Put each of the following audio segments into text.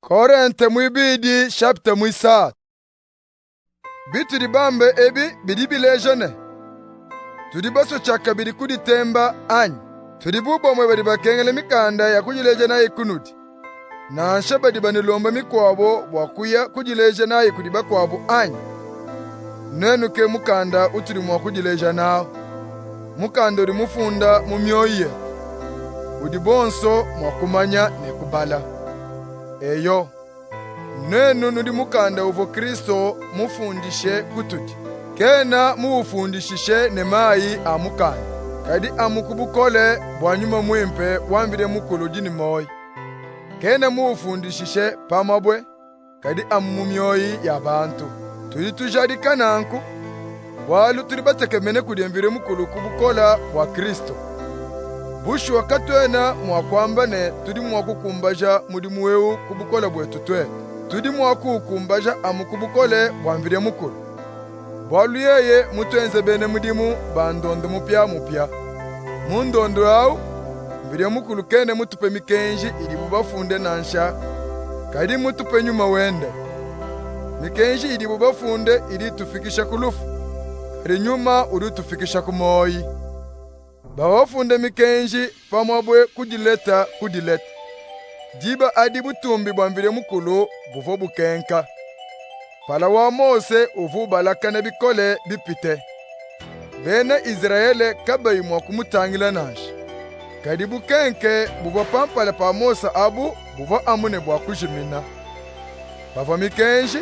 Korente mwibidi chapter mwisa. Bitu dibambe ebi bidibilejane. Tudibaso chaka bidi kuditemba anyi. Tudibubo mwe badi bakengele mikanda ya kujileja na ikunudi. Na anshaba dibanilomba mikwabo wakuya kujileja na ikudiba kwabo anyi. Nenu ke mukanda utudi mwa kujileja nao. Mukanda uri mufunda mumyoye. Udibonso mwa kumanya nekubala. Eyo, nenu nudi mukanda uvo Kristo mufundishe kututi. Kena muufundishishe ne mai amukanda. Kadi amukubukole bwanyuma mwempe wambire mukulu jini moi. Kena muufundishishe pamabwe kadi amumyoyi ya bantu. Tuli tujadika nanku, walu tuli batekemene kudiembire mukulu kubukola wa Kristo. Bushu wakatwena mwakwambane tudi mwakukumbaja mudi muweu kubukola bwetu twe. Tudi mwakukumbaja amukubukole bwamvire mukulu. Bwalu yeye mutwenze bene mudimu bandondo mupya. Mundondo au mvire mukulu kene mutupe mikenji ili bubafunde nansha. Kadi mutupe nyuma wende. Mikenji ili bubafunde ili tufikisha kulufu. Kadi nyuma uri tufikisha kumoyi. Bawafunde mikenji pamabwe kudileta. Jiba adi butumbi bwamvire mukulu buvo bukenka. Pala wa Mose uvu balakane bikole bipite. Bene Israele kabayi mwa kumutangila nashi. Kadi bukenke buvo pampale pa Mose abu buvo amune bwa kujimina. Bava mikenji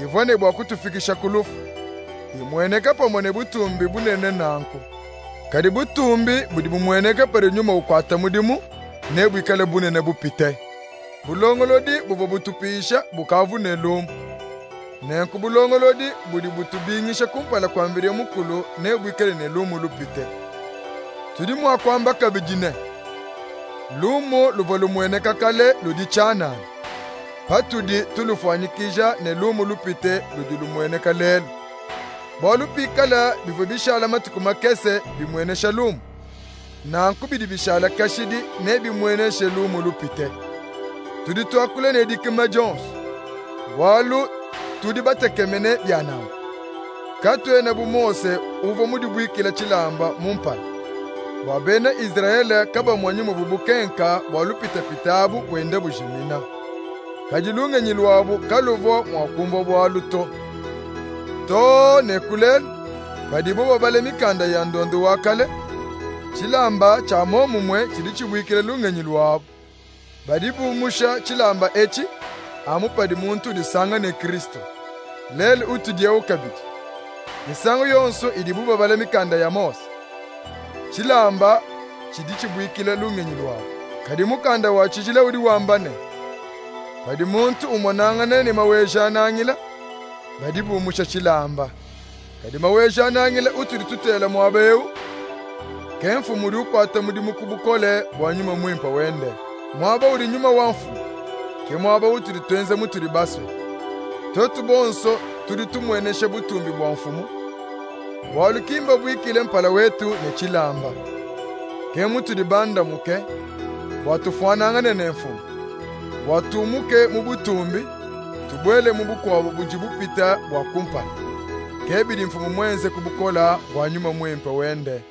ivone bwa kutufikisha kulufu. Imweneka pamone butumbi bunene nanku. Kadi butumbi budi bumweneka pare nyuma ukwata mudimu ne bwikale bunene bupite. Bulongolodi buvo butupisha bukavu ne lumu. Nenku bulongolodi budi butubingisha kumpala kwambire mukulu ne bwikale ne lumu lupite. Tudi mwakwamba kabijine. Lumu luvo lumweneka kale ludi chana. Patudi tulufanyikija ne lumu lupite ludi lumweneka lelu. Bolu pikala bivo bishala matukuma kese bimwene shalumu. Na nkubidi bishala kashidi ne bimwene shalumu lupite. Tudi tuakule ne dikima Jones. Walu tudi batekemene byanamu. Katwe na bumose uvo mudi bwikila chilamba mumpala. Wabene Israele kaba mwanyumu vubukenka walupite pitabu wende bujimina. Kajilunge nyiluabu kaluvo mwakumbo bwaluto. To nekulel badibo babale mikanda ya ndondo wakale chilamba cha momumwe chili chibwikile lungenyi lwabo badibu musha chilamba echi amupadi muntu disanga ne Kristo lel utudye ukabiti misango yonso idibu babale mikanda ya Mose chilamba chidi chibwikile lungenyi lwabo kadi mukanda wa chijile udi wambane badi muntu umonangane ne maweja nangila badibu musha chilamba kadi maweja nangile uturi tutela mwabeu kenfu muri ukwata muri mukubukole bwanyuma mwimpa wende mwaba uri nyuma wamfu ke mwaba uturi twenze muturi baswe totu bonso turi tumweneshe butumbi bwamfumu walukimba bwikile mpala wetu ne chilamba ke muturi banda muke watufuanangane nemfumu watumuke mubutumbi tubwele mubukwabo bujibupita bwakumpala kebiri mfumu mwenze kubukola bwanyuma mwempe wende.